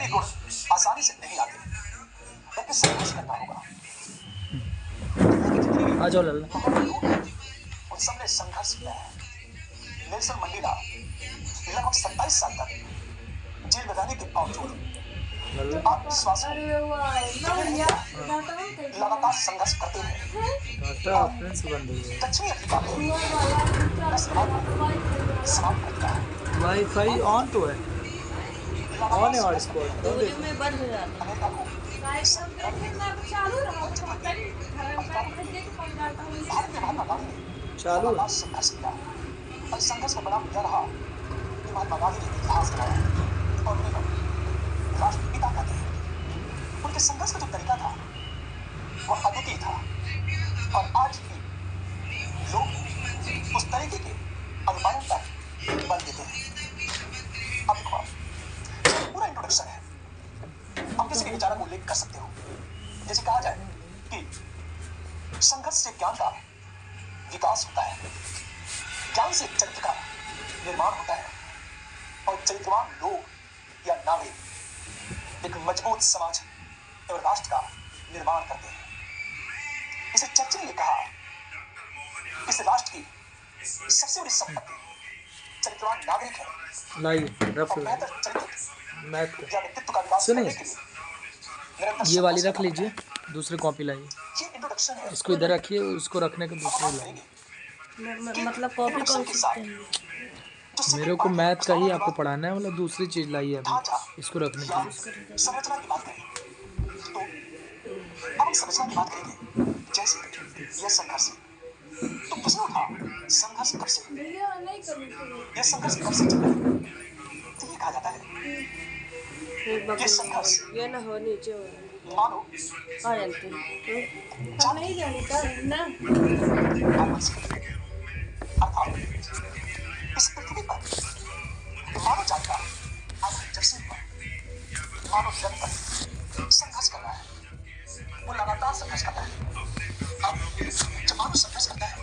ये गुण आसानी से नहीं आते, बल्कि संघर्ष करना होगा। आ जाओ लल्ला। उन सब ने संघर्ष किया है। नेल्सन मंडेला लगभग 27 साल तक जेल बिताने के बावजूद आत्मविश्वास लगातार संघर्ष करते रहे। दक्षिणी अफ्रीका में समाप्त कर दिया है। वाईफाई ऑन तो है, ऑन है हॉटस्पॉट तो देखो। अमेरिका को भारत में महात्मा गांधी ने चालू है। लगातार संघर्ष किया और संघर्ष का परिणाम यह रहा कि महात्मा गांधी ने इतिहास बनाया और उन्हें राष्ट्रपिता कहते हैं। उनके संघर्ष का जो तरीका था वह अद्वितीय था और आज भी लोग उस तरीके के अनुपालन पर बल देते हैं। अब देखो, पूरा इंट्रोडक्शन है, आप किसी भी विचारक को उल्लेख कर सकते हो। जैसे कहा जाए कि संघर्ष से ज्ञान का विकास होता है, ज्ञान से चरित्र का निर्माण होता है और चरित्रवान लोग या नागरिक एक मजबूत समाज और राष्ट्र का निर्माण करते हैं। इसे चर्चिल ने कहा, इस राष्ट्र की सबसे बड़ी संपत्ति चरित्रवान नागरिक है। लाइए रफ और बेहतर चरित्र मैथ या व्यक्तित्व का विकास सुनिए, करने के लिए निरंतर ये वाली संघर्ष रख करना लीजिए, दूसरी कॉपी लाइए। है। ये इंट्रोडक्शन है। इसको इधर रखिए, उसको रखने के दूसरे लाइए। मतलब कॉपी कौन सी चाहिए? मेरे को मैथ का ही आपको पढ़ाना है, मतलब दूसरी चीज लाइए अभी ढांचा इसको रखने के या लिए। संरचना की बात करें तो अब हम संरचना की बात करेंगे। जैसे यह संघर्ष, तो प्रश्न उठा, संघर्ष कब से, यह संघर्ष कब से चल रहा है? तो ये कहा जाता है ये संघर्ष ये ना हो नीचे हो मानो आ जानते नहीं जानता ना। अर्थात इस पृथ्वी पर मानव जाति का आखिरी जर्सी पर मानव निरंतर संघर्ष कर रहा है, वो लगातार संघर्ष करता है। अब जब मानव संघर्ष करता है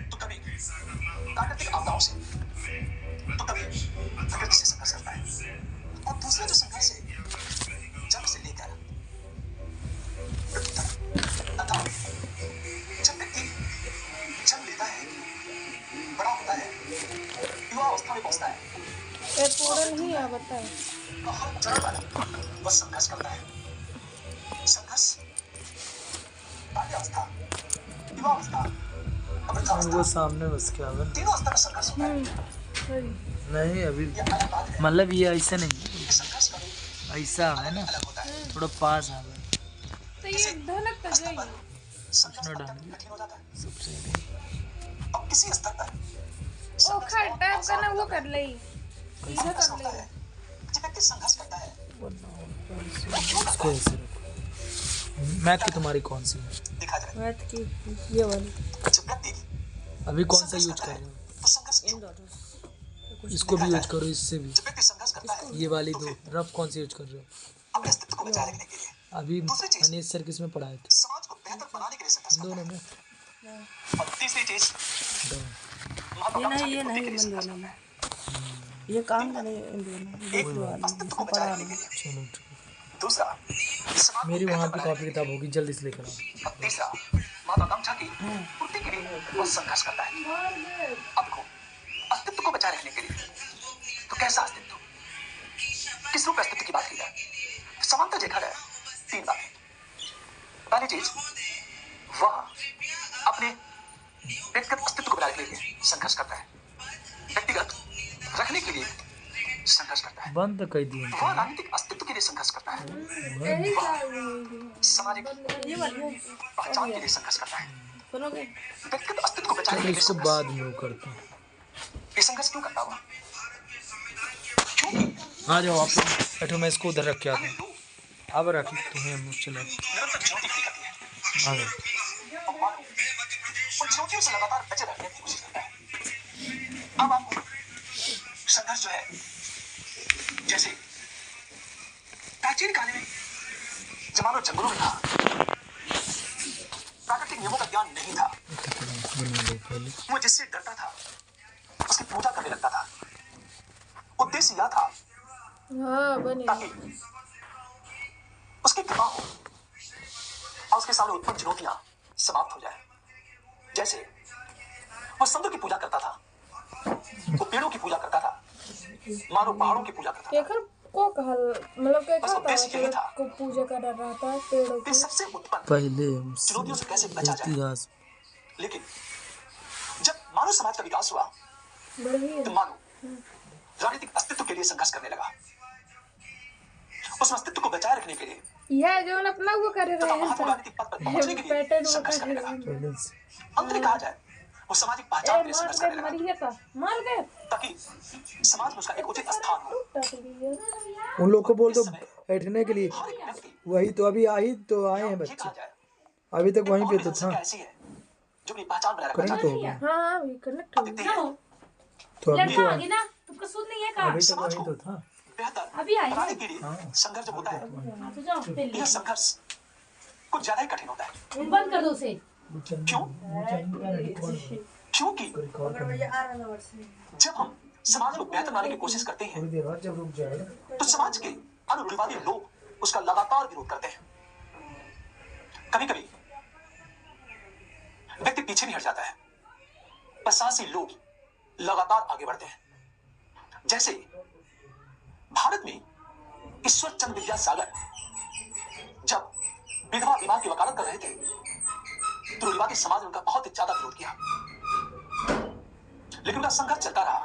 तो कभी प्राकृतिक आपदाओं से, तो कभी प्रकृति से संघर्ष करता है। और दूसरा जो संघर्ष है जन्म से लेकर मृत्यु तक, अर्थात जब व्यक्ति जन्म लेता है, बड़ा होता है, युवा अवस्था में पहुंचता है, ये पूरा नहीं है बताए। तो हर चरण पर वह संघर्ष करता है। संघर्ष बाल्यावस्था, युवावस्था, वो वृद्धावस्था, सामने बस क्या है? तीनों अवस्था में संघर्ष होता है। नहीं अभी ये अलग बात है। मतलब ये ऐसा नहीं, ये संघर्ष कभी ऐसा है ना, अलग होता है। थोड़ा पास आ गया। तो ये धनक तो स्तर पर जाइए। संघर्ष उसमें करना डाल दिया। कठिन हो जाता है। सबसे अब किसी स्तर पर ओ खैर टाइप का ना वो कर ले, सीधा संघर्ष कर होता ले। है। जब व्यक्ति संघर्ष करता है इसको ऐसे रखो। मैथ की तुम्हारी कौन सी है? देखा जाए मैथ की ये वाली जब व्यक्ति अभी कौन सा संघर्ष यूज करता कर है, रहे हो? तो संघर्ष क्यों? इन दोनों इसको भी यूज करो, इससे भी। जब व्यक्ति संघर्ष करता है ये वाली दो रफ कौन सी यूज कर रहे हो? अपने अस्तित्व को बचाए रखने के लिए, अभी अनिल सर किस में पढ़ाए थे? समाज को बेहतर बनाने के लिए संघर्ष करता दोनों में। है। और तीसरी चीज दो। ये नहीं इन दोनों में ये काम का नहीं इन दोनों अस्तित्व को बचाए रखने के लिए। चलो ठीक। दूसरा समाज को मेरी वहाँ बेहतर की बनाने कॉपी किताब होगी, जल्दी से लेकर आओ। और तीसरा महत्वाकांक्षा की पूर्ति के लिए वह संघर्ष करता है। अब देखो, अस्तित्व को बचाए रखने के लिए तो कैसा अस्तित्व, किस रूप अस्तित्व की बात की जाए, समानता देखा जाए तीन बातें। पहली चीज वह अपने व्यक्तिगत अस्तित्व को बनाए रखने के लिए संघर्ष करता है, व्यक्तिगत रखने के लिए संघर्ष करता है। बंद कर दिए। वह राजनीतिक अस्तित्व के लिए संघर्ष करता है, सामाजिक पहचान के लिए संघर्ष करता है, सुनोगे व्यक्तिगत अस्तित्व को बचाने के चलो लिए इसको संघर्ष। बाद में वो करते हैं। ये संघर्ष क्यों करता हुआ? क्योंकि आ जाओ आप बैठो, मैं इसको उधर रख के आता हूँ। लोग अब रख तुम्हें हम चलो निरंतर चुनौती खड़ी करती है आ जाओ। और मानव उन चुनौतियों से लगातार बचे रहने की कोशिश करता है। अब आपको संघर्ष जो है, जैसे प्राचीन काल में जमानों जंगलों में था, प्राकृतिक नियमों का ज्ञान नहीं था, वो जिससे डरता था उसकी पूजा करने लगता था। उद्देश्य यह था हाँ बने ताकि उसकी कृपा हो और उसके सामने उत्पन्न चुनौतियां समाप्त हो जाए। जैसे वो समुद्र की पूजा करता था, वो पेड़ों की पूजा करता था, मानो पहाड़ों की पूजा करता था। केकर को कहल मतलब बस केकर उद्देश्य यही था को पूजा कर रहा था पेड़ों कि की। सबसे उत्पन्न पहले चुनौतियों से कैसे बचा जाए। इतिहास लेकिन जब मानव समाज का विकास हुआ बढ़िया तो मानव राजनीतिक अस्तित्व के लिए संघर्ष करने लगा। उस अस्तित्व को बचाए रखने के लिए यह जो अपना वो कर तथा रहे महत्व हैं राजनीतिक पद पर पहुंचने के लिए पैटर्न वो संघर्ष कर करने रहे लगा। हैं। पहले से अंत में कहा जाए वो सामाजिक पहचान के लिए मार संघर्ष दे करने लगा मरिए था मार दे ताकि समाज में उसका एक उचित स्थान हो। उन लोग को बोल दो बैठने के लिए। हर एक व्यक्ति वही तो अभी आई तो आए हैं ये बच्चे, कहा जाए अभी तक कि वहीं पे कौन तो जनसंख्या था। ऐसी है जो अपनी पहचान बनाए रखना करेंगे चाहती तो हो गया, हाँ हाँ कनेक्ट हो है। गया। तो अभी तो आगे ना तुमको सुन नहीं है का अभी तक समाज वहीं को तो था। बेहतर अभी आई बनाने के लिए हाँ। संघर्ष जब होता है तो जाओ तेल यह संघर्ष कुछ ज्यादा ही कठिन होता है। बंद कर दो उसे। क्यों? क्योंकि जब हम समाज को बेहतर बनाने की कोशिश करते हैं थोड़ी देर बाद जब रुक जाएगा तो समाज के अनुरूढ़िवादी लोग उसका लगातार विरोध करते हैं। कभी कभी व्यक्ति पीछे भी हट जाता है पर साहसी लोग लगातार आगे बढ़ते हैं। जैसे भारत में ईश्वर चंद्र विद्यासागर जब विधवा विवाह की वकालत कर रहे थे तो रूढ़िवादी समाज ने उनका बहुत ही ज्यादा विरोध किया, लेकिन उनका संघर्ष चलता रहा।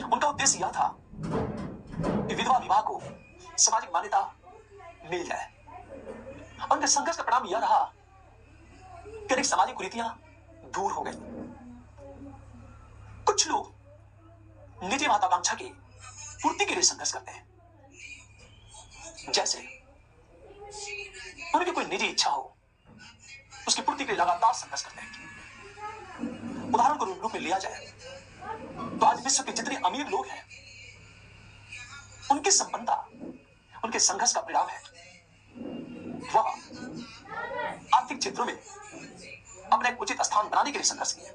उनका उद्देश्य यह था कि विधवा विवाह को सामाजिक मान्यता मिल जाए और उनके संघर्ष का परिणाम यह रहा कि अनेक सामाजिक कुरीतियां दूर हो गई। कुछ लोग निजी महत्वाकांक्षा की पूर्ति के लिए संघर्ष करते हैं। जैसे उनकी कोई निजी इच्छा हो उसकी पूर्ति के लिए लगातार संघर्ष करते हैं। उदाहरण के रूप में लिया जाए तो आज विश्व के जितने अमीर लोग हैं उनकी संपन्नता उनके संघर्ष का परिणाम है। वह आर्थिक क्षेत्रों में अपने एक उचित स्थान बनाने के लिए संघर्ष किए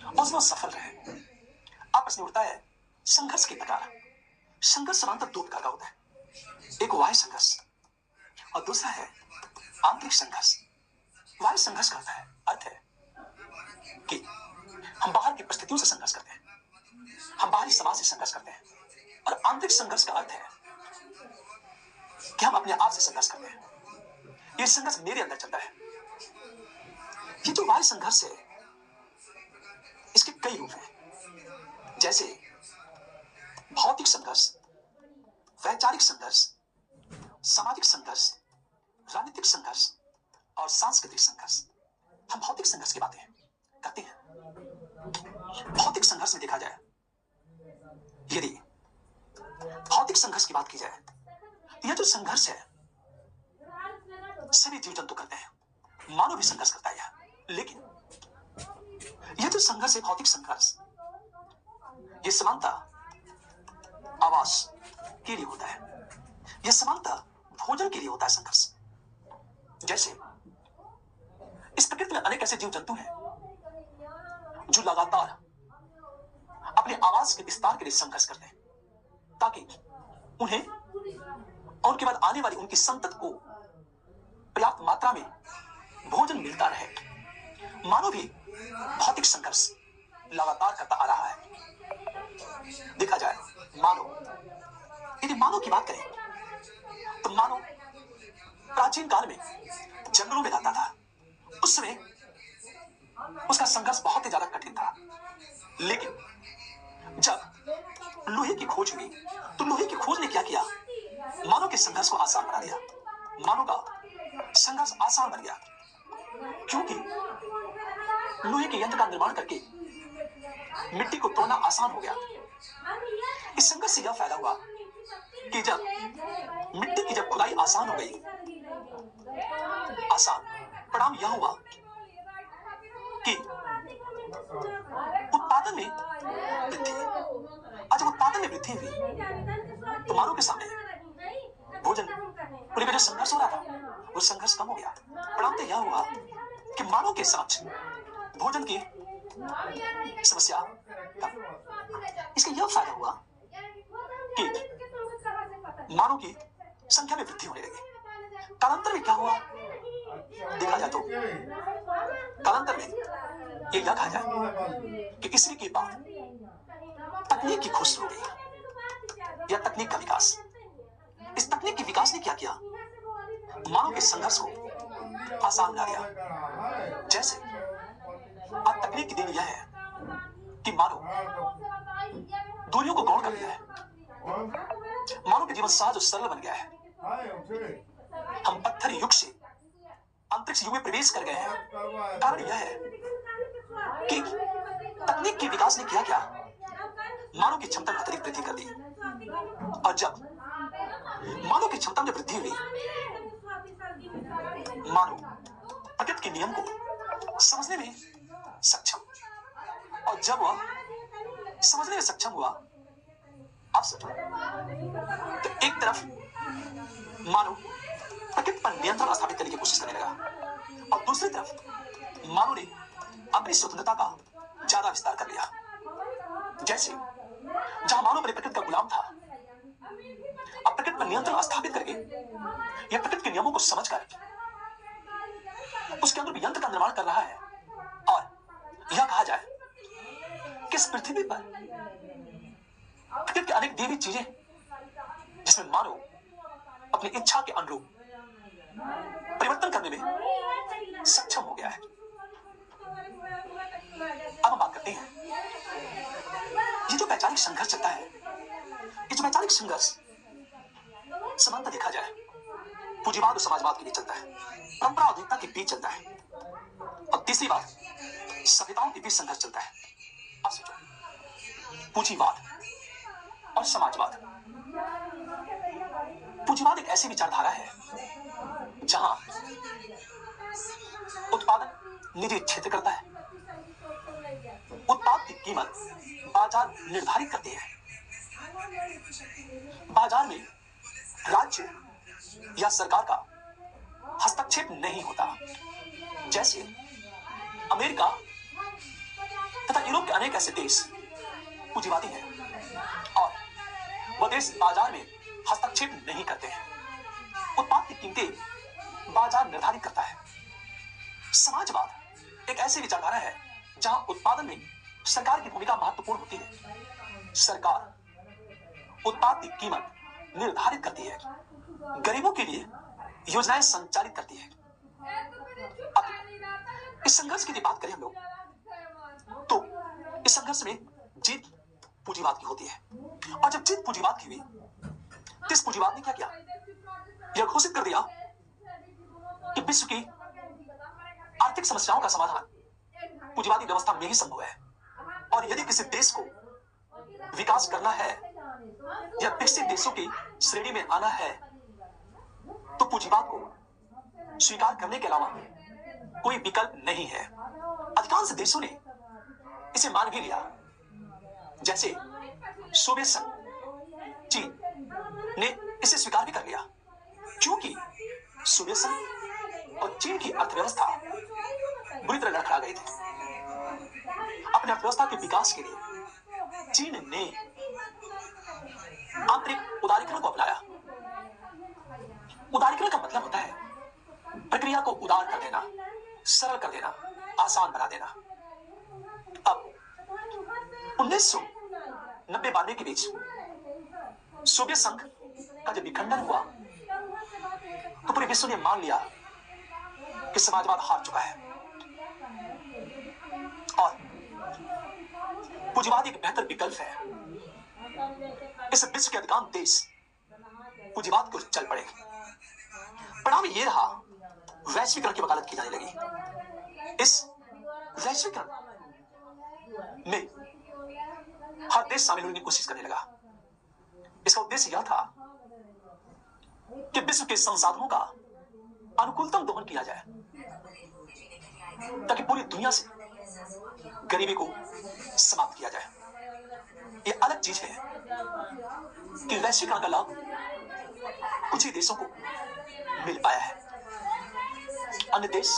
और उसमें सफल रहे। अब प्रश्न उठता है संघर्ष के प्रकार। संघर्ष समांतर दो प्रकार का होता है, एक बाह्य संघर्ष और दूसरा है आंतरिक संघर्ष। बाह्य संघर्ष का अर्थ है कि हम बाहर की परिस्थितियों से संघर्ष करते हैं, हम बाहरी समाज से संघर्ष करते हैं। और आंतरिक संघर्ष का अर्थ है कि हम अपने आप से संघर्ष करते हैं। यह संघर्ष मेरे अंदर चलता है। ये जो बाह्य संघर्ष है इसके कई रूप हैं, जैसे भौतिक संघर्ष, वैचारिक संघर्ष, सामाजिक संघर्ष, राजनीतिक संघर्ष और सांस्कृतिक संघर्ष। हम भौतिक संघर्ष की बातें करते हैं। भौतिक संघर्ष में देखा जाए, यदि भौतिक संघर्ष की बात की जाए तो यह जो संघर्ष है सभी जीव जंतु करते हैं, मानव भी संघर्ष करता है। लेकिन यह जो संघर्ष है भौतिक संघर्ष, यह समानता आवास के लिए होता है, यह समानता भोजन के लिए होता है संघर्ष। जैसे इस प्रकृति में अनेक ऐसे जीव जंतु हैं जो लगातार अपने आवास के विस्तार के लिए संघर्ष करते हैं ताकि उन्हें और उनके बाद आने वाली उनकी संतति को पर्याप्त मात्रा में भोजन मिलता रहे। मानव भी भौतिक संघर्ष लगातार करता आ रहा है। देखा जाए यदि मानव की बात करें तो मानव प्राचीन काल में जंगलों में रहता था। उस समय उसका संघर्ष बहुत ही ज्यादा कठिन था, लेकिन जब लोहे की खोज हुई तो लोहे की खोज ने क्या किया, मानव के संघर्ष को आसान बना दिया। मानव का संघर्ष आसान बन गया क्योंकि लोहे के यंत्र का निर्माण करके मिट्टी को तोड़ना आसान हो गया। इस संघर्ष से यह फायदा हुआ कि जब मिट्टी की खुदाई आसान हो गई, आसान परिणाम यह हुआ कि उत्पादन में वृद्धि। आज जब उत्पादन में वृद्धि हुई तो मानव के सामने भोजन पूरी वजह संघर्ष हो रहा था, वो संघर्ष कम हो गया। परिणाम तो यह हुआ कि मानव के समक्ष भोजन की समस्या कम। इसका यह फायदा हुआ कि मानव की संख्या में वृद्धि होने लगी। कालांतर में क्या हुआ देखा जाए तो कालांतर में ये यह कहा जाए कि इसने के बाद तकनीक की खोज शुरू हो गई या तकनीक का विकास। इस तकनीक के विकास ने क्या किया, मानव के संघर्ष को आसान बना दिया। जैसे आज तकनीक की देन यह है कि मानव दूरियों को गौण कर लिया है, मानव के जीवन सहज और सरल बन गया है। हम पत्थर युग से अंतरिक्ष युग में प्रवेश कर गए हैं। कारण यह है कि तकनीक के विकास ने किया क्या, मानव की क्षमता में अतिरिक्त वृद्धि कर दी। और जब मानव की क्षमता में वृद्धि हुई, मानव प्रकृति के नियम को समझने में सक्षम, और जब वह समझने में सक्षम हुआ, आप सोचो, तो एक तरफ मानव प्रकृति पर नियंत्रण स्थापित करने की कोशिश करने लगा और दूसरी तरफ मानव ने अपनी स्वतंत्रता का ज्यादा विस्तार कर लिया। जैसे जहां मानव अपने प्रकृति का गुलाम था, अब प्रकृति पर नियंत्रण स्थापित करके यह प्रकृति के नियमों को समझकर उसके अंदर यंत्र का निर्माण कर रहा है। और यह कहा जाए कि इस पृथ्वी पर प्रकृति की अनेक दैवी चीजें जिसमें मानव अपनी इच्छा के अनुरूप परिवर्तन करने में सक्षम हो गया है। अब हम बात करते हैं, ये जो वैचारिक संघर्ष चलता है, ये जो वैचारिक संघर्ष समानता देखा जाए पूंजीवाद और समाजवाद के बीच चलता है, परंपरा और आधुनिकता के बीच चलता है, और तीसरी बात सभ्यताओं के बीच संघर्ष चलता है। अब सोचो, पूंजीवाद और समाजवाद। पूंजीवाद एक ऐसी विचारधारा है जहां उत्पादन निजी क्षेत्र करता है, उत्पाद की कीमत बाजार निर्धारित करती है, बाजार में राज्य या सरकार का हस्तक्षेप नहीं होता। जैसे अमेरिका तथा यूरोप के अनेक ऐसे देश पूंजीवादी हैं और वह देश बाजार में हस्तक्षेप नहीं करते हैं, उत्पाद की कीमतें बाजार निर्धारित करता है। समाजवाद एक ऐसी विचारधारा है जहां उत्पादन में सरकार की भूमिका महत्वपूर्ण होती है। सरकार उत्पाद की कीमत निर्धारित करती है, गरीबों के लिए योजनाएं संचालित करती है। अब इस संघर्ष की बात करें हम लोग तो इस संघर्ष में जीत पूंजीवाद की होती है, और जब जीत पूंजीवाद की हुई तो इस पूंजीवाद ने क्या किया, यह घोषित कर दिया कि विश्व की आर्थिक समस्याओं का समाधान पूंजीवादी व्यवस्था में ही संभव है। और यदि किसी देश को विकास करना है या विकसित देशों की श्रेणी में आना है तो पूंजीवाद को स्वीकार करने के अलावा कोई विकल्प नहीं है। अधिकांश देशों ने इसे मान भी लिया, जैसे सोवियत संघ, चीन ने इसे स्वीकार भी कर लिया, क्योंकि सोवियत संघ और चीन की अर्थव्यवस्था बुरी तरह लड़खड़ा गई थी। अपने अर्थव्यवस्था के विकास के लिए चीन ने आंतरिक उदारीकरण को अपनाया। उदारीकरण का मतलब होता है प्रक्रिया को उदार कर देना, सरल कर देना, आसान बना देना। अब 1990-92 के बीच सोवियत संघ का जब विखंडन हुआ तो पूरे विश्व ने मान लिया कि समाजवाद हार चुका है और पूंजीवाद एक बेहतर विकल्प है। इस विश्व के अधिकांश देश पूंजीवाद को चल पड़े। परिणाम ये रहा, वैश्वीकरण की वकालत की जाने लगी। इस वैश्वीकरण में हर देश शामिल होने की कोशिश करने लगा। इसका उद्देश्य यह था कि विश्व के संसाधनों का अनुकूलतम दोहन किया जाए ताकि पूरी दुनिया से गरीबी को समाप्त किया जाए। यह अलग चीज है कि वैश्वीकरण का लाभ कुछ ही देशों को मिल पाया है, अन्य देश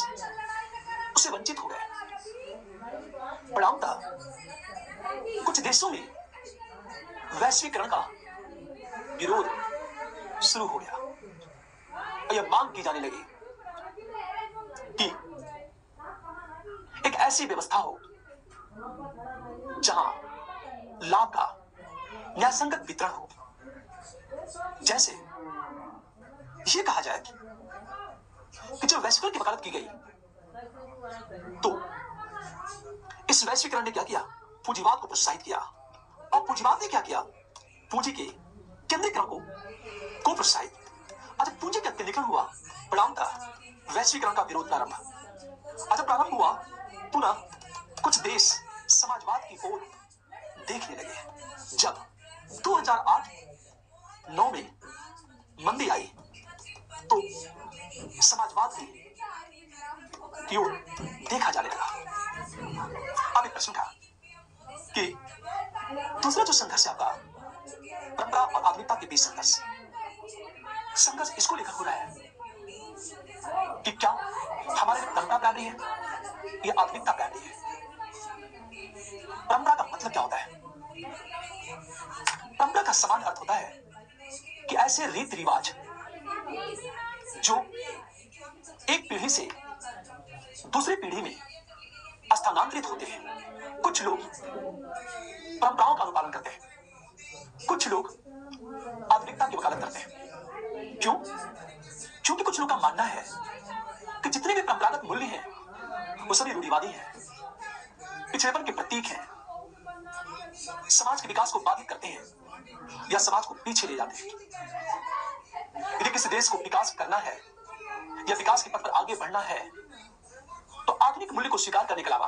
उससे वंचित हो गए। परिणामतः कुछ देशों में वैश्वीकरण का विरोध शुरू हो गया और यह मांग की जाने लगी कि एक ऐसी व्यवस्था हो जहां लाभ का न्यायसंगत वितरण हो। जैसे यह कहा जाए कि जब वैश्वीकरण की वकालत की गई तो इस वैश्वीकरण ने क्या किया? पूंजीवाद को प्रोत्साहित किया। और पूंजीवाद ने क्या किया? पूंजी के केंद्रीकरण को प्रोत्साहित। और जब पूंजी का केंद्रीकरण हुआ, परिणामतः वैश्वीकरण का विरोध प्रारंभ। और जब प्रारंभ हुआ, पुनः कुछ देश समाजवाद की ओर देखने लगे। जब 2008-9 में मंदी आई तो समाजवाद की ओर देखा जाने लगा। अब एक प्रश्न था कि दूसरा जो संघर्ष है आपका, परंपरा और आधुनिकता के बीच संघर्ष इसको लेकर हो रहा है कि क्या हमारे लिए परंपरा प्राइमरी है या आधुनिकता प्राइमरी है। परंपरा का मतलब क्या होता है? परंपरा का सामान्य अर्थ होता है कि ऐसे रीति रिवाज जो एक पीढ़ी से दूसरी पीढ़ी में स्थानांतरित होते हैं। कुछ लोग परंपराओं का अनुपालन करते हैं, कुछ लोग आधुनिकता की वकालत करते हैं। क्यों? क्योंकि कुछ लोग का मानना है कि जितने भी परंपरागत मूल्य हैं वो सभी रूढ़िवादी हैं, पिछड़ेपन के प्रतीक हैं, समाज के विकास को बाधित करते हैं या समाज को पीछे ले जाते हैं। यदि किसी देश को विकास करना है या विकास के पथ पर आगे बढ़ना है तो आधुनिक मूल्य को स्वीकार करने के अलावा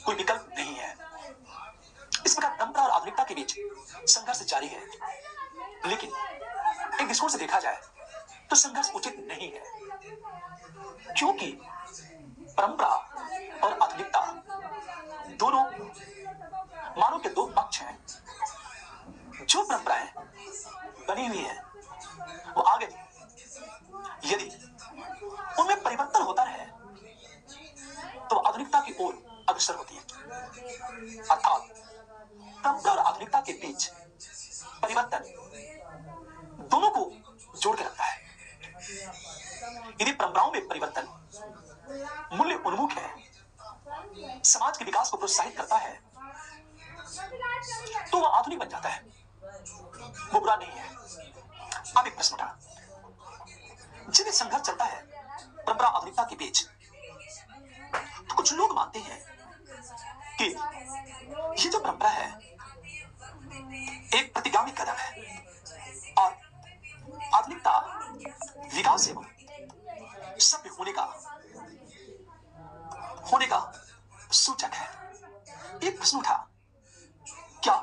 कोई विकल्प नहीं है। इस प्रकार परंपरा और आधुनिकता के बीच संघर्ष जारी है। लेकिन एक दृष्टिकोण से देखा जाए तो संघर्ष उचित नहीं है, क्योंकि परंपरा और आधुनिकता दोनों मानव के दो पक्ष हैं। जो परंपराएं बनी हुई हैं वो आगे यदि उनमें परिवर्तन होता रहे तो आधुनिकता की ओर अग्रसर होती है। अर्थात परंपरा और आधुनिकता के बीच परिवर्तन दोनों को जोड़ के रखता है। यदि परंपराओं में परिवर्तन मूल्य उन्मुख है, समाज के विकास को प्रोत्साहित करता है, तो वह आधुनिक बन जाता है, वो बुरा नहीं है। अब एक प्रश्न उठा, जब संघर्ष चलता है परंपरा आधुनिकता के बीच तो कुछ लोग मानते हैं कि ये जो परंपरा है एक प्रतिगामी कदम है और आधुनिकता विकास एवं सभ्य होने का सूचक है। एक प्रश्न उठा, क्या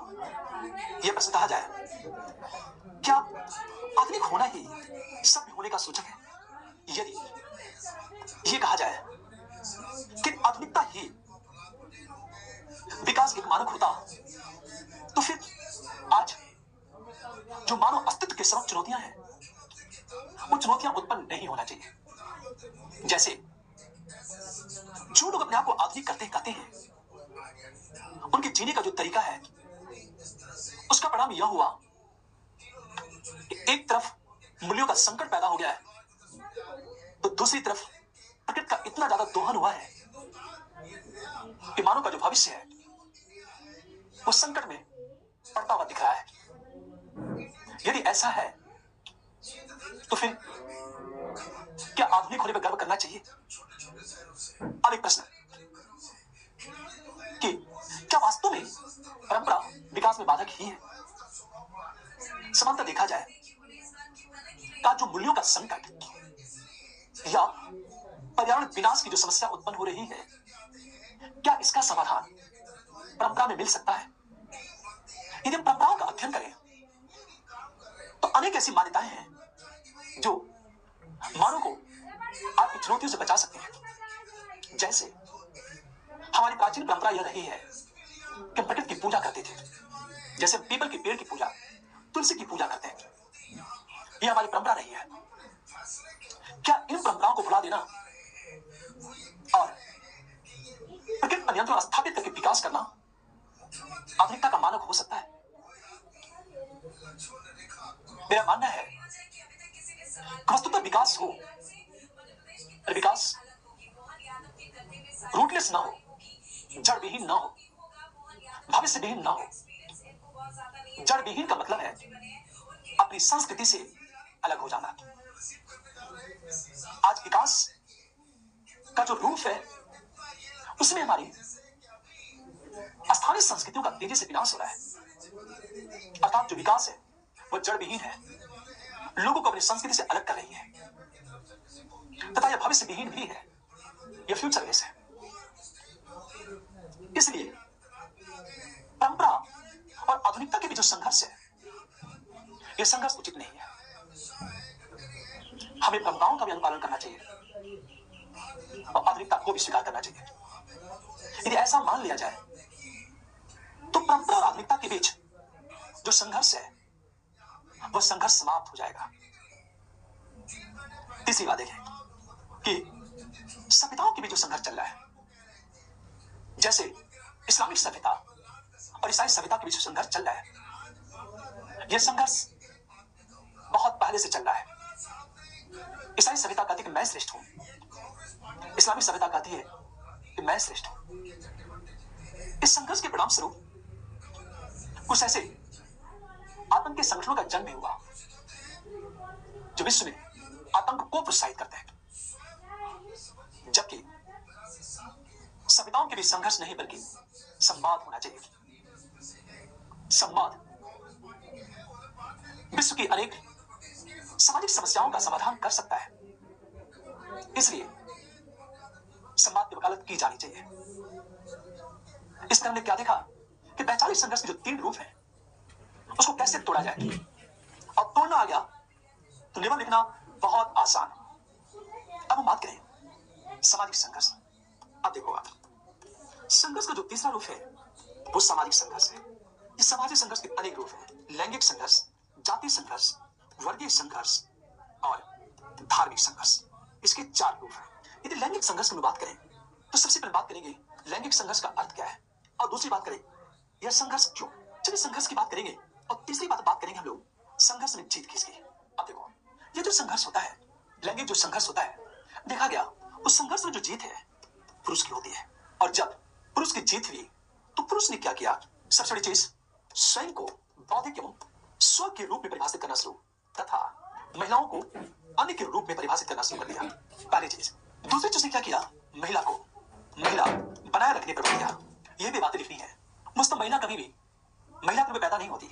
यह प्रश्न कहा जाए, क्या आधुनिक होना ही सभ्य होने का सूचक है? यदि यह कहा जाए कि आधुनिकता ही विकास एक मानक होता तो फिर आज जो मानव अस्तित्व के समक्ष चुनौतियां हैं वो चुनौतियां उत्पन्न नहीं होना चाहिए। जैसे जो लोग अपने आप को आधुनिक कहते हैं उनके जीने का जो तरीका है उसका परिणाम यह हुआ कि एक तरफ मूल्यों का संकट पैदा हो गया है तो दूसरी तरफ प्रकृति का इतना ज्यादा दोहन हुआ है कि मानव का जो भविष्य है वो संकट में पड़ता हुआ दिख रहा है। यदि ऐसा है तो फिर क्या आधुनिक होने पर गर्व करना चाहिए? अब एक प्रश्न कि क्या वास्तव में परंपरा विकास में बाधक ही है? समानता देखा जाए का जो मूल्यों का संकट या पर्यावरण विनाश की जो समस्या उत्पन्न हो रही है, क्या इसका समाधान परंपरा में मिल सकता है? यदि हम परंपराओं का अध्ययन करें तो अनेक ऐसी मान्यताएं हैं जो मानव को आज की चुनौतियों से बचा सकते हैं। जैसे हमारी प्राचीन परंपरा यह रही है कि हम प्रकृति की पूजा करते थे, जैसे पीपल के पेड़ की पूजा, तुलसी की पूजा करते हैं। यह हमारी परंपरा रही है। क्या इन परंपराओं को भुला देना और प्रकृति पर नियंत्रण स्थापित करके विकास करना आधुनिकता का मानक हो सकता है? मेरा मानना है वस्तुतः विकास हो, विकास रूटलेस ना हो, जड़ विहीन ना हो, भविष्य विहीन ना हो। जड़ विहीन का मतलब है अपनी संस्कृति से अलग हो जाना। आज विकास का जो रूप है उसमें हमारी स्थानीय संस्कृतियों का तेजी से विनाश हो रहा है। अर्थात जो विकास है वह जड़ विहीन है, लोगों को अपनी संस्कृति से अलग कर रही है, तथा यह भविष्य विहीन भी है, यह फ्यूचरलेस है। इसलिए परंपरा और आधुनिकता के बीच जो संघर्ष है, यह संघर्ष उचित नहीं है। हमें परंपराओं का भी अनुपालन करना चाहिए और आधुनिकता को भी स्वीकार करना चाहिए। यदि ऐसा मान लिया जाए तो परंपरा और आधुनिकता के बीच जो संघर्ष है वह संघर्ष समाप्त हो जाएगा। तीसरी बात देखें कि सभ्यताओं के बीच जो संघर्ष चल रहा है, जैसे इस्लामिक सभ्यता और ईसाई सभ्यता के बीच जो संघर्ष चल रहा है, यह संघर्ष बहुत पहले से चल रहा है। ईसाई सभ्यता कहती है कि मैं श्रेष्ठ हूं, इस्लामिक सभ्यता कहती है कि मैं श्रेष्ठ हूं। इस संघर्ष के परिणाम स्वरूप कुछ ऐसे आतंक के संगठनों का जन्म भी हुआ जो विश्व में आतंक को प्रोत्साहित करते हैं, जबकि सभ्यताओं के बीच संघर्ष नहीं बल्कि संवाद होना चाहिए। संवाद विश्व की अनेक सामाजिक समस्याओं का समाधान कर सकता है, इसलिए संवाद की वकालत की जानी चाहिए। इस तरह हमने क्या देखा कि वैचारिक संघर्ष के जो 3 रूप हैं उसको कैसे तोड़ा जाए, और तोड़ना आ गया तो निबंध लिखना बहुत आसान। अब हम बात करें सामाजिक संघर्ष। अब देखो आप, संघर्ष का जो तीसरा रूप है वो सामाजिक संघर्ष है। इस सामाजिक संघर्ष के अनेक रूप हैं: लैंगिक संघर्ष, जातीय संघर्ष, वर्गीय संघर्ष और धार्मिक संघर्ष। इसके 4 रूप हैं। यदि लैंगिक संघर्ष की बात करें तो सबसे पहले बात करेंगे लैंगिक संघर्ष का अर्थ क्या है, और दूसरी बात करें यह संघर्ष क्यों। चलिए संघर्ष की बात करेंगे, और तीसरी बात करेंगे हम लोग संघर्ष में जीत किसकी। अब देखो, ये जो संघर्ष होता है, लैंगिक जो संघर्ष होता है, देखा गया उस संघर्ष में जो जीत है पुरुष की होती है। और जब पुरुष की जीत हुई तो पुरुष ने क्या किया, सबसे बड़ी चीज स्वयं को बौद्धिक एवं स्व के रूप में परिभाषित करना शुरू, तथा महिलाओं को अन्य के रूप में परिभाषित करना शुरू कर दिया। पहली चीज। दूसरी चीज ने क्या किया, महिला को महिला बनाए रखने पर बल दिया। यह भी बातें लिखनी है, मुझ तो महिला कभी भी महिला रूप में पैदा नहीं होती,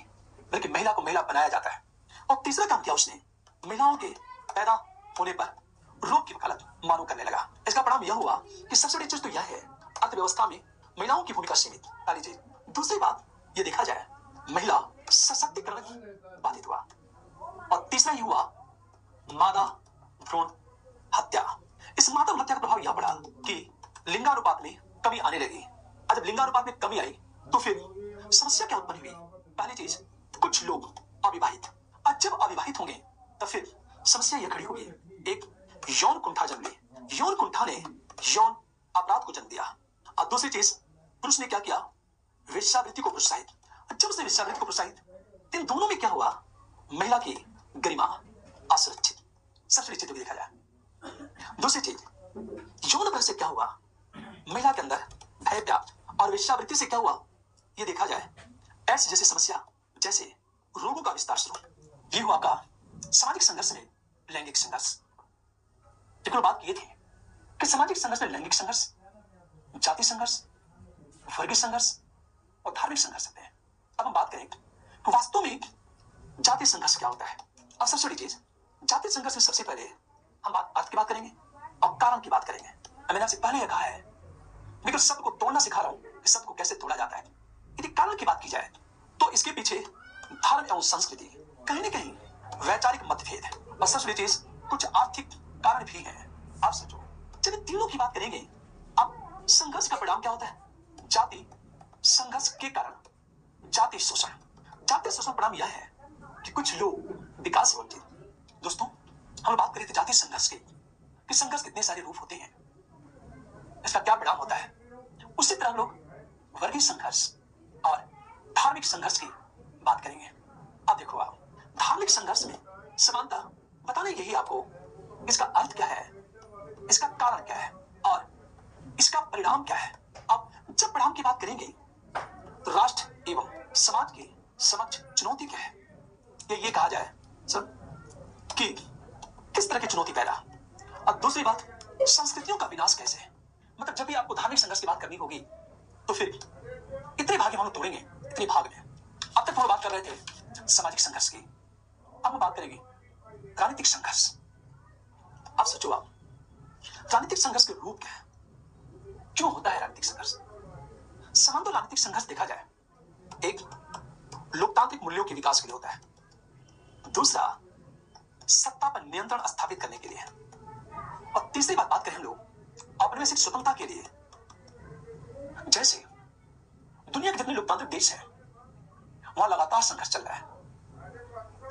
बल्कि महिला को महिला बनाया जाता है। और तीसरा काम किया उसने, महिलाओं के पैदा होने पर रोग की वकालत मानव करने लगा। इसका परिणाम यह हुआ कि सबसे बड़ी चीज तो यह है, अर्थव्यवस्था में महिलाओं की भूमिका सीमित। पहली चीज। दूसरी बात ये देखा जाए, महिला सशक्तिकरण बाधित हुआ। और तीसरा ही हुआ मादा भ्रूण हत्या। इस मादा हत्या का प्रभाव यह पड़ा कि लिंगानुपात में कमी आने लगी। और जब लिंगानुपात में कमी आई तो फिर समस्या क्या उत्पन्न हुई। पहली चीज, कुछ लोग अविवाहित, और जब अविवाहित होंगे तो फिर समस्या यह खड़ी होगी, एक यौन कुंठा जन्म ली। यौन कुंठा ने यौन अपराध को जन्म दिया। और दूसरी चीज, पुरुष ने क्या किया, वेश्यावृत्ति को प्रोत्साहित। जब उसने वेश्यावृत्ति को प्रोत्साहित, इन दोनों में क्या हुआ, महिला की गरिमा असुरक्षित। सबसे बड़ी चीज देखा जाए। दूसरी चीज, यौन अपराध से क्या हुआ, महिला के अंदर भय व्याप्त, और वेश्यावृत्ति से क्या हुआ ये देखा जाए, ऐसी जैसी समस्या, जैसे रोगों का विस्तार शुरू। ये हुआ का सामाजिक संघर्ष में लैंगिक संघर्ष। लेकिन बात ये थी कि सामाजिक संघर्ष में लैंगिक संघर्ष, जाति संघर्ष, वर्गीय संघर्ष और धार्मिक संघर्ष होते हैं। अब हम बात करें कि वास्तव में जाति संघर्ष क्या होता है। अब सबसे बड़ी चीज, जाति संघर्ष में सबसे पहले हम अर्थ की बात करेंगे और कारण की बात करेंगे। मैंने आपसे पहले यह कहा है, लेकिन शब्द को तोड़ना सिखा रहा हूं कि शब्द को कैसे तोड़ा जाता है। यदि कारण की बात की जाए तो इसके पीछे धर्म एवं संस्कृति, कहीं न कहीं वैचारिक मतभेद है, और सबसे बड़ी चीज कुछ आर्थिक कारण भी है। आप सोचो, जब इन तीनों की बात करेंगे, अब संघर्ष का परिणाम क्या होता है, जाति संघर्ष के कारण जाति शोषण। जाति शोषण परिणाम यह है कि कुछ लोग विकास से वंचित। दोस्तों, हम बात करें जाति संघर्ष की, कि संघर्ष कितने सारे रूप होते हैं, इसका क्या परिणाम होता है। उसी तरह हम लोग वर्गीय संघर्ष और धार्मिक संघर्ष की बात करेंगे। अब देखो आप, धार्मिक संघर्ष में समानता बताना यही आपको इसका अर्थ क्या है, इसका कारण क्या है और इसका परिणाम क्या है। अब जब परिणाम की बात करेंगे तो राष्ट्र एवं समाज के समक्ष चुनौती क्या है, ये कहा जाए सर कि किस तरह की चुनौती पैदा। और दूसरी बात, संस्कृतियों का विनाश कैसे। मतलब जब भी आपको धार्मिक संघर्ष की बात करनी होगी तो फिर इतने भाग हम लोग तोड़ेंगे, इतने भाग में। अब तक थोड़ा बात कर रहे थे सामाजिक संघर्ष की, अब हम बात करेंगे राजनीतिक संघर्ष। अब सोचो आप, राजनीतिक संघर्ष के रूप क्या है, क्यों होता है राजनीतिक संघर्ष। सामान्य राजनीतिक संघर्ष देखा जाए, एक लोकतांत्रिक मूल्यों के विकास के लिए होता है, दूसरा सत्ता पर नियंत्रण स्थापित करने के लिए, और तीसरी बात करें हम लोग औपनिवेशिक स्वतंत्रता के लिए। जैसे दुनिया के जितने लोकतांत्रिक देश हैं वहां लगातार संघर्ष चल रहा है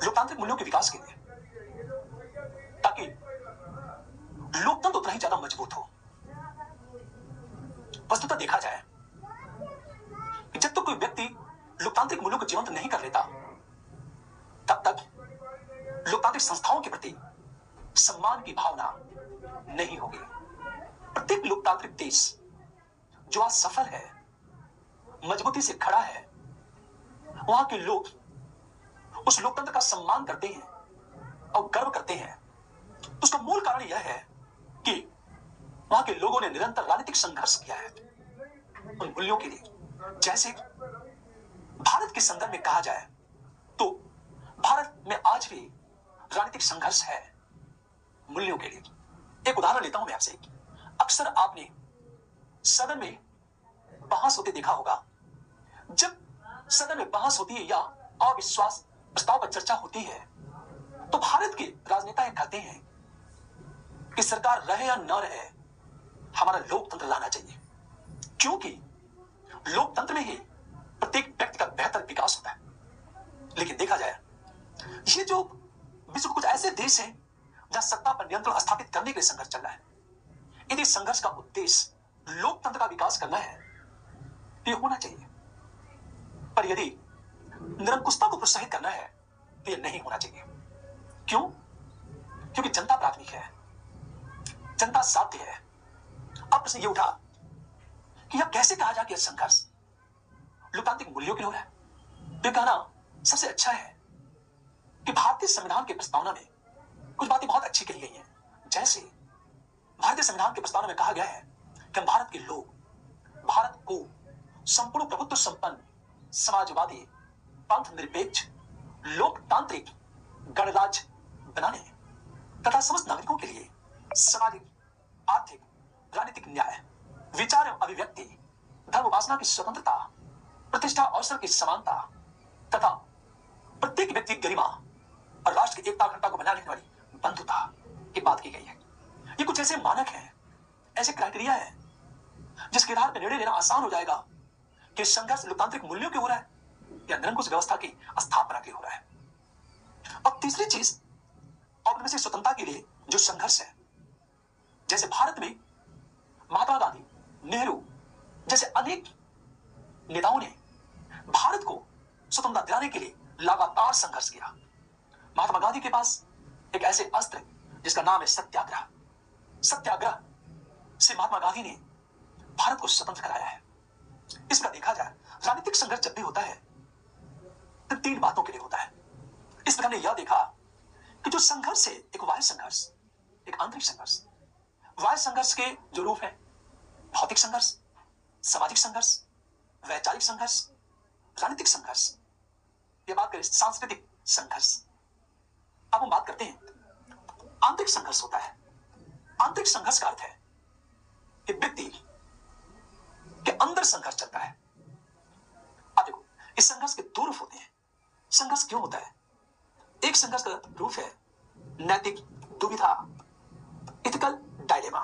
लोकतांत्रिक मूल्यों के विकास के लिए, ताकि लोकतंत्र उतना ही ज्यादा मजबूत हो। वस्तुतः देखा जाए कि जब तक कोई व्यक्ति लोकतांत्रिक मूल्यों को जीवंत नहीं कर लेता तब तक लोकतांत्रिक संस्थाओं के प्रति सम्मान की भावना नहीं होगी। प्रत्येक लोकतांत्रिक देश जो आज सफल है, मजबूती से खड़ा है, वहां के लोग उस लोकतंत्र का सम्मान करते हैं और गर्व करते हैं। उसका मूल कारण यह है कि वहां के लोगों ने निरंतर राजनीतिक संघर्ष किया है उन मूल्यों के लिए। जैसे भारत के संदर्भ में कहा जाए तो भारत में आज भी राजनीतिक संघर्ष है मूल्यों के लिए। एक उदाहरण लेता हूं मैं आपसे। अक्सर आपने सदन में बहस होते देखा होगा। जब सदन में बहस होती है या अविश्वास प्रस्ताव पर चर्चा होती है तो भारत के राजनेता कहते हैं कि सरकार रहे या न रहे, हमारा लोकतंत्र लाना चाहिए, क्योंकि लोकतंत्र में ही प्रत्येक व्यक्ति का बेहतर विकास होता है। लेकिन देखा जाए, ये जो विश्व कुछ ऐसे देश हैं जहां सत्ता पर नियंत्रण स्थापित करने के लिए संघर्ष चल रहा है। यदि संघर्ष का उद्देश्य लोकतंत्र का विकास करना है तो यह होना चाहिए, पर यदि निरंकुशता को प्रोत्साहित करना है तो यह नहीं होना चाहिए। क्यों? क्योंकि जनता प्राथमिक है, जनता साध्य है। अब प्रश्न यह उठा कि यह कैसे कहा जाए कि यह संघर्ष लोकतांत्रिक मूल्यों के लिए हो रहा है। तो कहना सबसे अच्छा है कि भारतीय संविधान के प्रस्तावना में कुछ बातें बहुत अच्छी कही गई हैं। जैसे भारतीय संविधान के प्रस्तावना में कहा गया है कि भारत के लोग भारत को संपूर्ण प्रभुत्व संपन्न, समाजवादी, पंथ निरपेक्ष, लोकतांत्रिक गणराज्य बनाने तथा समस्त नागरिकों के लिए सामाजिक, आर्थिक, राजनीतिक न्याय, विचार एवं अभिव्यक्ति, धर्म उपासना की स्वतंत्रता, प्रतिष्ठा अवसर की समानता तथा प्रत्येक व्यक्ति की गरिमा और राष्ट्र की एकता अखंडता को बनाए रखने वाली बंधुता की बात की गई है। ये कुछ ऐसे मानक हैं, ऐसे क्राइटेरिया है जिसके आधार पर निर्णय लेना आसान हो जाएगा कि संघर्ष लोकतांत्रिक मूल्यों के हो रहा है या निरंकुश व्यवस्था की स्थापना के हो रहा है। और तीसरी चीज, औपनिवेशिक स्वतंत्रता के लिए जो संघर्ष है, जैसे भारत में महात्मा गांधी, नेहरू जैसे अनेक नेताओं ने भारत को स्वतंत्रता दिलाने के लिए लगातार संघर्ष किया। महात्मा गांधी के पास एक ऐसे अस्त्र जिसका नाम है सत्याग्रह। सत्याग्रह से महात्मा गांधी ने भारत को स्वतंत्र कराया है। इसका देखा जाए, राजनीतिक संघर्ष जब भी होता है तो तीन बातों के लिए होता है। इस पर हमने यह देखा कि जो संघर्ष है, एक बाह्य संघर्ष, एक आंतरिक संघर्ष। बाह्य संघर्ष के जो रूप है, भौतिक संघर्ष, सामाजिक संघर्ष, वैचारिक संघर्ष, राजनीतिक संघर्ष, ये बात करें सांस्कृतिक संघर्ष। अब हम बात करते हैं आंतरिक संघर्ष होता है। आंतरिक संघर्ष का अर्थ है कि व्यक्ति के अंदर संघर्ष चलता है। अब देखो, इस संघर्ष के दो रूप होते हैं। संघर्ष क्यों होता है? एक संघर्ष का रूप है नैतिक दुविधा, इथिकल डायलेमा।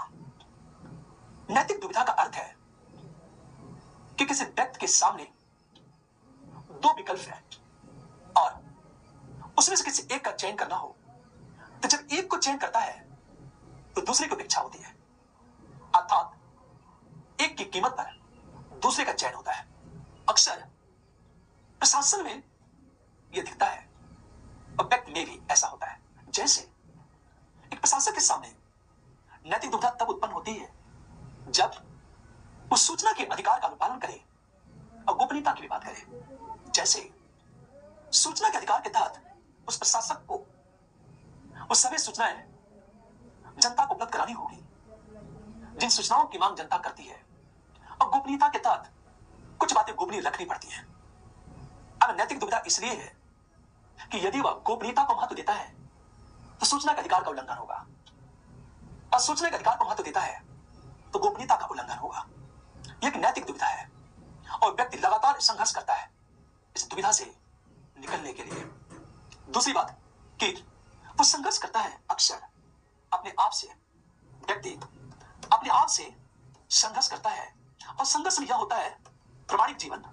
नैतिक दुविधा का अर्थ है कि किसी व्यक्ति के सामने दो विकल्प हैं और उसमें से किसी एक का चयन करना हो, तो जब एक को चयन करता है तो दूसरे को इच्छा होती है, अर्थात एक की कीमत पर दूसरे का चयन होता है। अक्सर प्रशासन में यह दिखता है और व्यक्ति में भी ऐसा होता है। जैसे प्रशासक के सामने नैतिक दुविधा तब उत्पन्न होती है जब उस सूचना के अधिकार का अनुपालन करे और गोपनीयता की भी बात करे। जैसे सूचना के अधिकार के तहत उस प्रशासक को वो सभी सूचनाएं जनता को उपलब्ध करानी होगी जिन सूचनाओं की मांग जनता करती है, और गोपनीयता के तहत कुछ बातें गोपनीय रखनी पड़ती हैं। अब नैतिक दुविधा इसलिए है कि यदि वह गोपनीयता को महत्व देता है तो सूचना के अधिकार का उल्लंघन होगा, और सूचना के अधिकार को महत्व देता है तो गोपनीयता का उल्लंघन होगा। यह एक नैतिक दुविधा है और व्यक्ति लगातार संघर्ष करता है इस दुविधा से निकलने के लिए। दूसरी बात कि वो संघर्ष करता है अक्सर अपने आप से। व्यक्ति अपने आप से संघर्ष करता है और संघर्ष यह होता है प्रामाणिक जीवन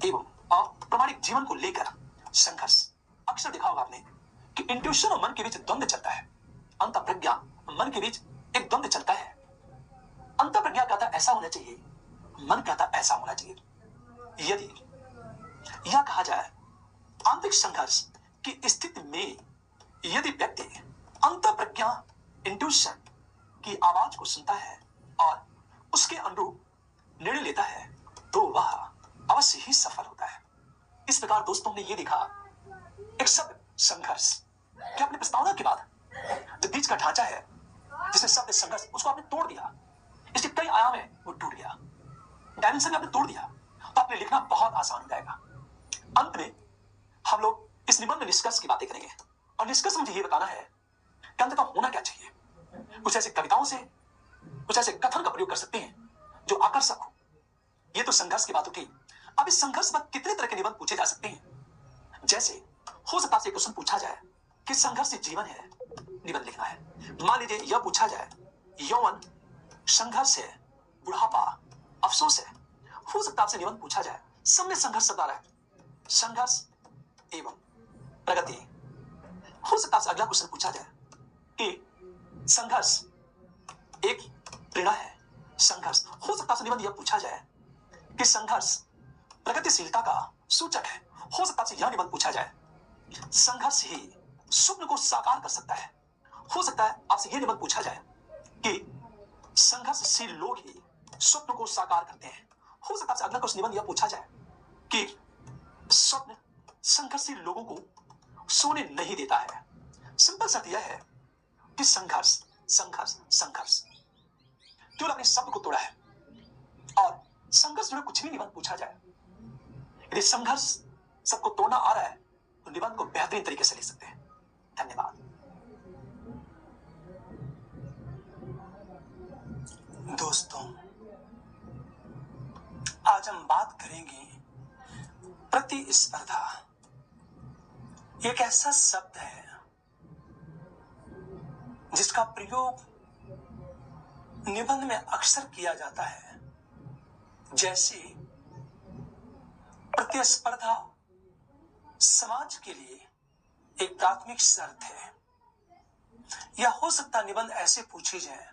एवं अप्रामाणिक जीवन को लेकर संघर्ष। अक्सर देखा होगा आपने कि इंट्यूशन और मन के बीच द्वंद्व चलता है, अंतःप्रज्ञा और मन के बीच एक द्वंद्व चलता है। अंतःप्रज्ञा कहता ऐसा होना चाहिए, मन कहता ऐसा होना चाहिए। यदि यह कहा जाए आंतरिक संघर्ष की स्थिति में यदि व्यक्ति अंतःप्रज्ञा इंट्यूशन की आवाज को सुनता है और उसके अनुरूप निर्णय लेता है तो वह अवश्य ही सफल होता है। इस प्रकार दोस्तों ने यह देखा एक शब्द संघर्ष कि अपनी प्रस्तावना के बाद जो बीच का ढांचा है जिसमें शब्द संघर्ष उसको आपने तोड़ दिया, इसके कई आयाम है वो टूट गया, डायमेंशन में आपने तोड़ दिया तो आपने लिखना बहुत आसान हो जाएगा। अंत में हम लोग इस निबंध में निष्कर्ष की बातें करेंगे और निष्कर्ष मुझे ये बताना है कि अंततः होना क्या चाहिए। कुछ ऐसे कविताओं से कुछ ऐसे कथन का प्रयोग कर सकते हैं जो आकर्षक हो। ये तो संघर्ष की बात उठी। अब इस संघर्ष पर कितने तरह के निबंध पूछे जा सकते हैं। जैसे हो सकता है क्वेश्चन पूछा जाए कि संघर्ष से जीवन है, निबंध लिखना है। मान लीजिए यह पूछा जाए यौवन संघर्ष है, बुढ़ापा अफसोस है। हो सकता है आपसे निबंध पूछा जाए सब में संघर्ष शब्द आ रहा है, संघर्ष एवं प्रगति। हो सकता है अगला क्वेश्चन पूछा जाए कि संघर्ष एक प्रेरणा है, संघर्ष। हो सकता है निबंध यह पूछा जाए कि संघर्ष प्रगतिशीलता का सूचक है। हो सकता है यह निबंध पूछा जाए संघर्ष ही स्वप्न को साकार कर सकता है। हो सकता है आपसे यह निबंध पूछा जाए कि संघर्षशील लोग ही स्वप्न को साकार करते हैं। हो सकता है अगला क्वेश्चन निबंध यह पूछा जाए कि स्वप्न संघर्षशील लोगों को सोने नहीं देता है। सिंपल सत्य यह है कि संघर्ष संघर्ष संघर्ष केवल अपने शब्द को तोड़ा है। और संघर्ष जुड़े कुछ भी निबंध पूछा जाए, यदि संघर्ष सबको तोड़ना आ रहा है तो निबंध को बेहतरीन तरीके से लिख सकते हैं। धन्यवाद। दोस्तों, आज हम बात करेंगे प्रतिस्पर्धा। एक ऐसा शब्द है जिसका प्रयोग निबंध में अक्सर किया जाता है। जैसे प्रतिस्पर्धा समाज के लिए एक प्राथमिक शर्त है। या हो सकता निबंध ऐसे पूछे जाए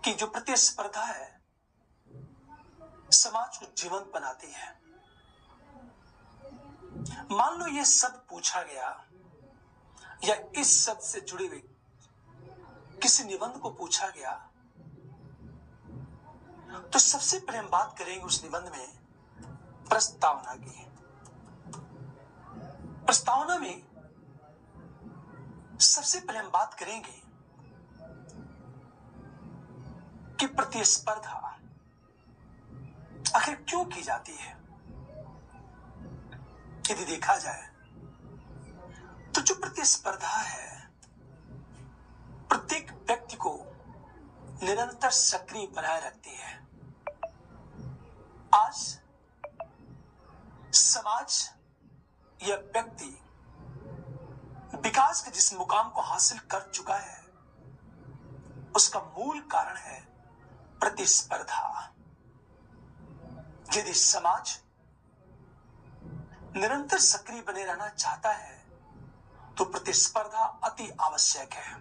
कि जो प्रतिस्पर्धा है समाज को जीवंत बनाती है। मान लो यह शब्द पूछा गया या इस शब्द से जुड़े हुए किसी निबंध को पूछा गया तो सबसे पहले हम बात करेंगे उस निबंध में प्रस्तावना की। प्रस्तावना में सबसे पहले हम बात करेंगे कि प्रतिस्पर्धा आखिर क्यों की जाती है। यदि देखा जाए तो जो प्रतिस्पर्धा है प्रत्येक व्यक्ति को निरंतर सक्रिय बनाए रखती है। आज समाज या व्यक्ति विकास के जिस मुकाम को हासिल कर चुका है उसका मूल कारण है प्रतिस्पर्धा। यदि समाज निरंतर सक्रिय बने रहना चाहता है तो प्रतिस्पर्धा अति आवश्यक है।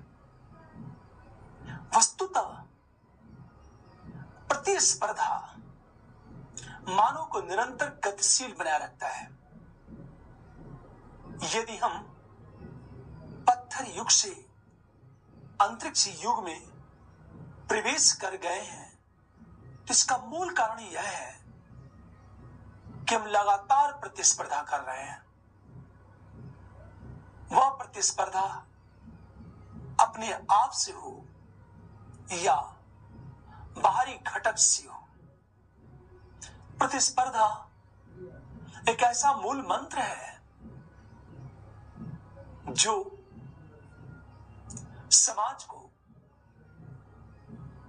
वस्तुतः प्रतिस्पर्धा मानव को निरंतर गतिशील बनाए रखता है। यदि हम पत्थर युग से अंतरिक्ष युग में प्रवेश कर गए हैं, इसका मूल कारण यह है कि हम लगातार प्रतिस्पर्धा कर रहे हैं। वह प्रतिस्पर्धा अपने आप से हो या बाहरी घटक से हो। प्रतिस्पर्धा एक ऐसा मूल मंत्र है जो समाज को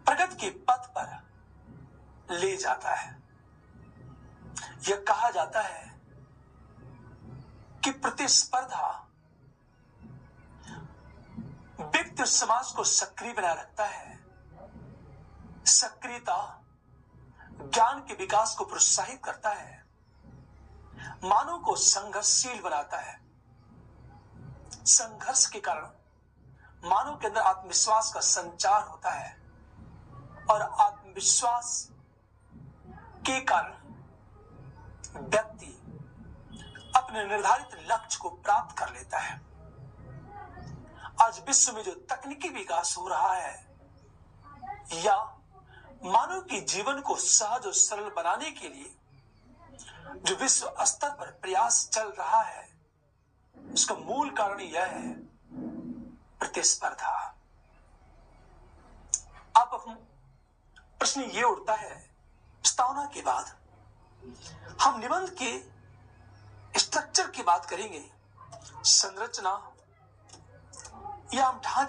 प्रगति के पथ पर ले जाता है। यह कहा जाता है कि प्रतिस्पर्धा व्यक्ति और समाज को सक्रिय बनाए रखता है। सक्रियता ज्ञान के विकास को प्रोत्साहित करता है, मानव को संघर्षशील बनाता है। संघर्ष के कारण मानव के अंदर आत्मविश्वास का संचार होता है और आत्मविश्वास के कारण व्यक्ति अपने निर्धारित लक्ष्य को प्राप्त कर लेता है। आज विश्व में जो तकनीकी विकास हो रहा है या मानव के जीवन को सहज और सरल बनाने के लिए जो विश्व स्तर पर प्रयास चल रहा है, उसका मूल कारण यह है प्रतिस्पर्धा। अब प्रश्न ये उठता है, प्रस्तावना के बाद हम निबंध के स्ट्रक्चर की बात करेंगे, संरचना या हम ढांचे